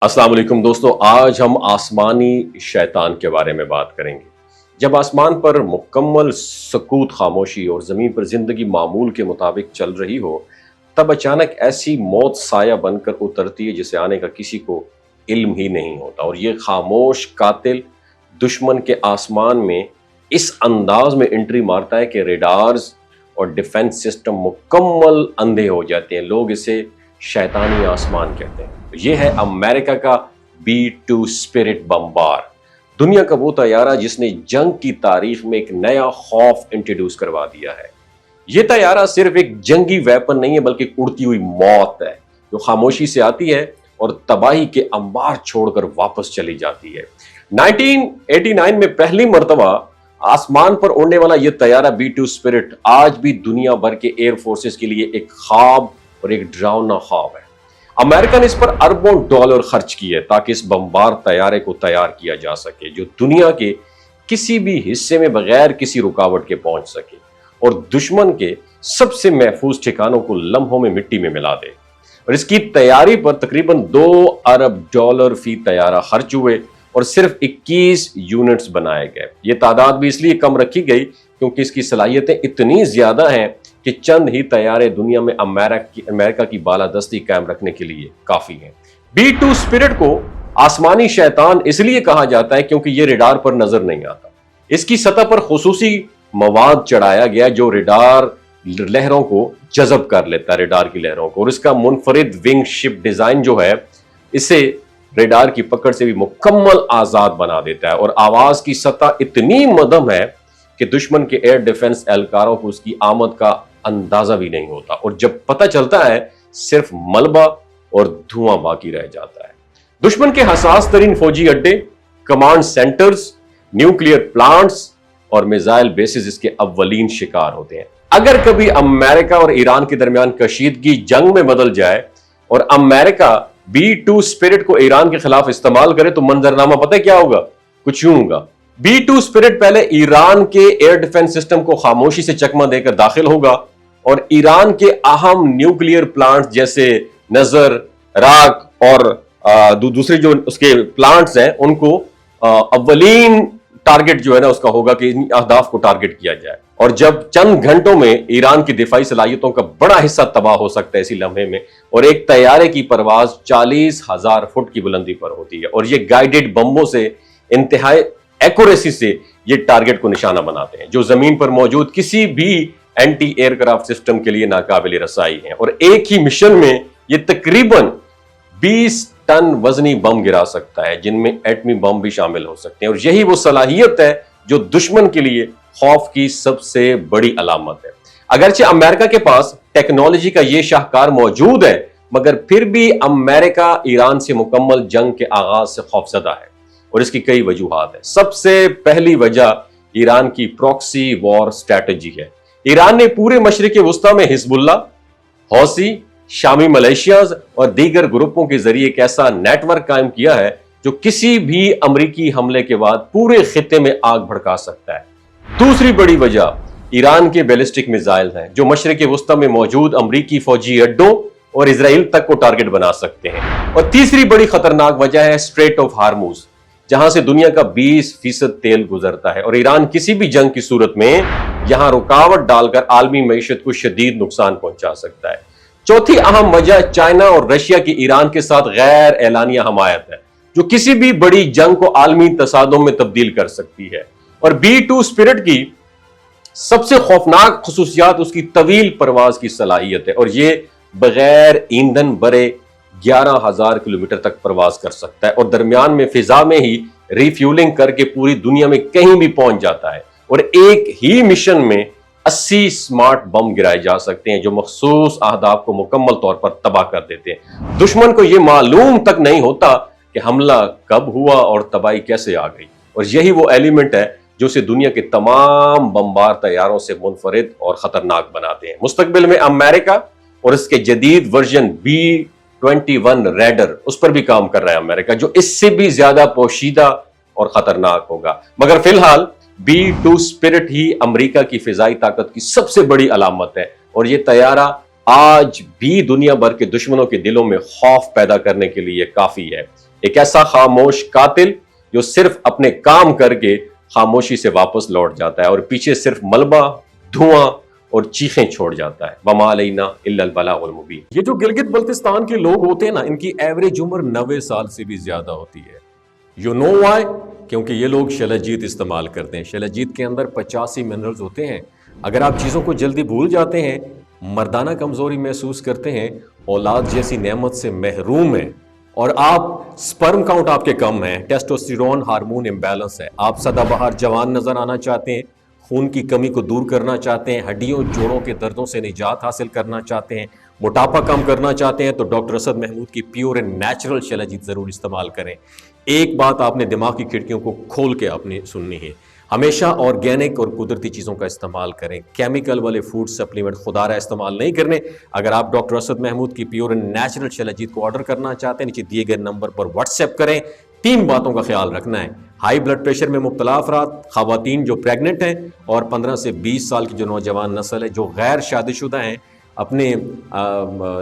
अस्सलाम वालेकुम दोस्तों, आज हम आसमानी शैतान के बारे में बात करेंगे। जब आसमान पर मुकम्मल सकूत, खामोशी और ज़मीन पर ज़िंदगी मामूल के मुताबिक चल रही हो, तब अचानक ऐसी मौत साया बनकर उतरती है जिसे आने का किसी को इल्म ही नहीं होता। और ये खामोश कातिल दुश्मन के आसमान में इस अंदाज में एंट्री मारता है कि रेडार्स और डिफेंस सिस्टम मुकम्मल अंधे हो जाते हैं। लोग इसे शैतानी आसमान कहते हैं। ये है अमेरिका का B-2 स्पिरिट बमबार, दुनिया का वो तैयारा जिसने जंग की तारीख में एक नया खौफ इंट्रोड्यूस करवा दिया है। ये तैयारा सिर्फ एक जंगी वेपन नहीं है, बल्कि उड़ती हुई मौत है जो खामोशी से आती है और तबाही के अंबार छोड़कर वापस चली जाती है। 1989 में पहली मर्तबा आसमान पर उड़ने वाला यह तैयारा B-2 स्पिरिट आज भी दुनिया भर के एयर फोर्सेस के लिए एक ख्वाब और एक डरावना ख्वाब है। अमेरिका ने इस पर अरबों डॉलर खर्च किए ताकि इस बमबार तैयारे को तैयार किया जा सके जो दुनिया के किसी भी हिस्से में बगैर किसी रुकावट के पहुंच सके और दुश्मन के सबसे महफूज ठिकानों को लम्हों में मिट्टी में मिला दे। और इसकी तैयारी पर तकरीबन $2 अरब फी तैयारा खर्च हुए और सिर्फ 21 यूनिट्स बनाए गए। ये तादाद भी इसलिए कम रखी गई क्योंकि इसकी सलाहियतें इतनी ज्यादा हैं कि चंद ही तैयारे दुनिया में अमेरिका की बालादस्ती कायम रखने के लिए काफी हैं। B-2 स्पिरिट को आसमानी शैतान इसलिए कहा जाता है क्योंकि यह रेडार पर नजर नहीं आता। इसकी सतह पर खुसूसी मवाद चढ़ाया गया जो रेडार लहरों को जज़ब कर लेता है, रेडार की लहरों को। और इसका मुनफरिद विंग शिप डिजाइन जो है इसे रेडार की पकड़ से भी मुकम्मल आजाद बना देता है। और आवाज की सतह इतनी मध्यम है कि दुश्मन के एयर डिफेंस एहलकारों को उसकी आमद का अंदाजा भी नहीं होता और जब पता चलता है सिर्फ मलबा और धुआं बाकी रह जाता है। दुश्मन के हसास तरीन फौजी अड्डे, कमांड सेंटर्स, न्यूक्लियर प्लांट्स और मिसाइल बेसिस इसके अव्वलीन शिकार होते हैं। अगर कभी अमेरिका और ईरान के दरमियान कशीदगी जंग में बदल जाए और अमेरिका B-2 स्पिरिट को ईरान के खिलाफ इस्तेमाल करे तो मंजरनामा पता है क्या होगा? कुछ यूं होगा। B-2 स्पिरिट पहले ईरान के एयर डिफेंस सिस्टम को खामोशी से चकमा देकर दाखिल होगा और ईरान के अहम न्यूक्लियर प्लांट्स जैसे नजर, राक और दूसरे जो उसके प्लांट्स हैं उनको अव्वलीन टारगेट जो है ना उसका होगा कि इन अहदाफ को टारगेट किया जाए। और जब चंद घंटों में ईरान की दिफाई सलाहियतों का बड़ा हिस्सा तबाह हो सकता है इसी लम्हे में। और एक तैयारे की परवाज 40,000 फुट की बुलंदी पर होती है और ये गाइडेड बम्बों से इंतहाई एक्यूरेसी से ये टारगेट को निशाना बनाते हैं जो जमीन पर मौजूद किसी भी एंटी एयरक्राफ्ट सिस्टम के लिए नाकाबिल रसाई हैं। और एक ही मिशन में ये तकरीबन 20 टन वजनी बम गिरा सकता है जिनमें एटमी बम भी शामिल हो सकते हैं। और यही वो सलाहियत है जो दुश्मन के लिए खौफ की सबसे बड़ी अलामत है। अगरचे अमेरिका के पास टेक्नोलॉजी का ये शाहकार मौजूद है मगर फिर भी अमेरिका ईरान से मुकम्मल जंग के आगाज से खौफजदा है और इसकी कई वजूहात है। सबसे पहली वजह ईरान की प्रॉक्सी वॉर स्ट्रेटजी है। ईरान ने पूरे मशरिक़ वुस्ता में हिजबुल्लाह, हौसी, शामी मलेशियाज और दीगर ग्रुपों के जरिए एक ऐसा नेटवर्क कायम किया है जो किसी भी अमरीकी हमले के बाद पूरे खित्ते में आग भड़का सकता है। दूसरी बड़ी वजह ईरान के बैलिस्टिक मिसाइल हैं जो मशरिक़ वुस्ता में मौजूद अमरीकी फौजी अड्डों और इसराइल तक को टारगेट बना सकते हैं। और तीसरी बड़ी खतरनाक वजह है स्ट्रेट ऑफ हार्मूज जहां से दुनिया का 20% तेल गुजरता है और ईरान किसी भी जंग की सूरत में यहां रुकावट डालकर आलमी मईशत को शदीद नुकसान पहुंचा सकता है। चौथी अहम वजह चाइना और रशिया की ईरान के साथ गैर एलानिया हमायत है जो किसी भी बड़ी जंग को आलमी तसादुम में तब्दील कर सकती है। और B-2 स्पिरिट की सबसे खौफनाक खसूसियात उसकी तवील परवाज की सलाहियत है और ये बगैर ईंधन भरे 11,000 किलोमीटर तक परवाज कर सकता है और दरमियान में फिजा में ही रिफ्यूलिंग करके पूरी दुनिया में कहीं भी पहुंच जाता है। और एक ही मिशन में 80 स्मार्ट बम गिराए जा सकते हैं जो मखसूस अहदाफ को मुकम्मल तौर पर तबाह कर देते हैं। दुश्मन को यह मालूम तक नहीं होता कि हमला कब हुआ और तबाही कैसे आ गई। और यही वो एलिमेंट है जो उसे दुनिया के तमाम बमबार तैयारों से मुनफरिद और खतरनाक बनाते हैं। मुस्तकबिल में अमेरिका और इसके जदीद वर्जन B-21 रैडर उस पर भी काम कर रहा है अमेरिका जो इससे भी ज्यादा पोशीदा और खतरनाक होगा। मगर फिलहाल B-2 स्पिरिट ही अमेरिका की फिजाई ताकत की सबसे बड़ी अलामत है और यह तैयारा आज भी दुनिया भर के दुश्मनों के दिलों में खौफ पैदा करने के लिए काफी है। ایک ایسا خاموش قاتل جو صرف اپنے کام کر کے خاموشی سے واپس لوٹ جاتا ہے اور پیچھے صرف ملبہ، دھواں اور چیخیں چھوڑ جاتا ہے۔ وما علینا الا البلاغ المبین۔ یہ جو گلگت بلتستان کے لوگ ہوتے ہیں نا، ان کی ایوریج عمر 90 سال سے بھی زیادہ ہوتی ہے۔ You know why? کیونکہ یہ لوگ شلجیت استعمال کرتے ہیں۔ شلجیت کے اندر 85 منرلز ہوتے ہیں۔ اگر آپ چیزوں کو جلدی بھول جاتے ہیں، مردانہ کمزوری محسوس کرتے ہیں، اولاد جیسی نعمت سے محروم ہیں، اور آپ سپرم کاؤنٹ آپ کے کم ہیں، ٹیسٹوسٹیرون ہارمون امبیلنس ہے، آپ سدا بہار جوان نظر آنا چاہتے ہیں، خون کی کمی کو دور کرنا چاہتے ہیں، ہڈیوں جوڑوں کے دردوں سے نجات حاصل کرنا چاہتے ہیں، موٹاپا کم کرنا چاہتے ہیں، تو ڈاکٹر اسد محمود کی پیور اینڈ نیچرل شلجیت ضرور استعمال کریں۔ ایک بات آپ نے دماغ کی کھڑکیوں کو کھول کے اپنی سننی ہے، ہمیشہ آرگینک اور قدرتی چیزوں کا استعمال کریں، کیمیکل والے فوڈ سپلیمنٹ خدا رہا استعمال نہیں کرنے۔ اگر آپ ڈاکٹر اسد محمود کی پیور اینڈ نیچرل شلجیت کو آرڈر کرنا چاہتے ہیں، نیچے دیے گئے نمبر پر واٹس ایپ کریں۔ 3 باتوں کا خیال رکھنا ہے: ہائی بلڈ پریشر میں مبتلا افراد، خواتین جو پریگننٹ ہیں، اور 15 سے 20 سال کی جو نوجوان نسل ہے جو غیر شادی شدہ ہیں، اپنے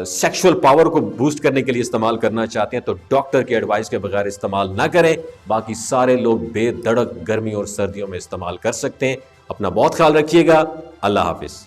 سیکشول پاور کو بوسٹ کرنے کے لیے استعمال کرنا چاہتے ہیں، تو ڈاکٹر کے ایڈوائس کے بغیر استعمال نہ کریں۔ باقی سارے لوگ بے دھڑک گرمی اور سردیوں میں استعمال کر سکتے ہیں۔ اپنا بہت خیال رکھیے گا۔ اللہ حافظ۔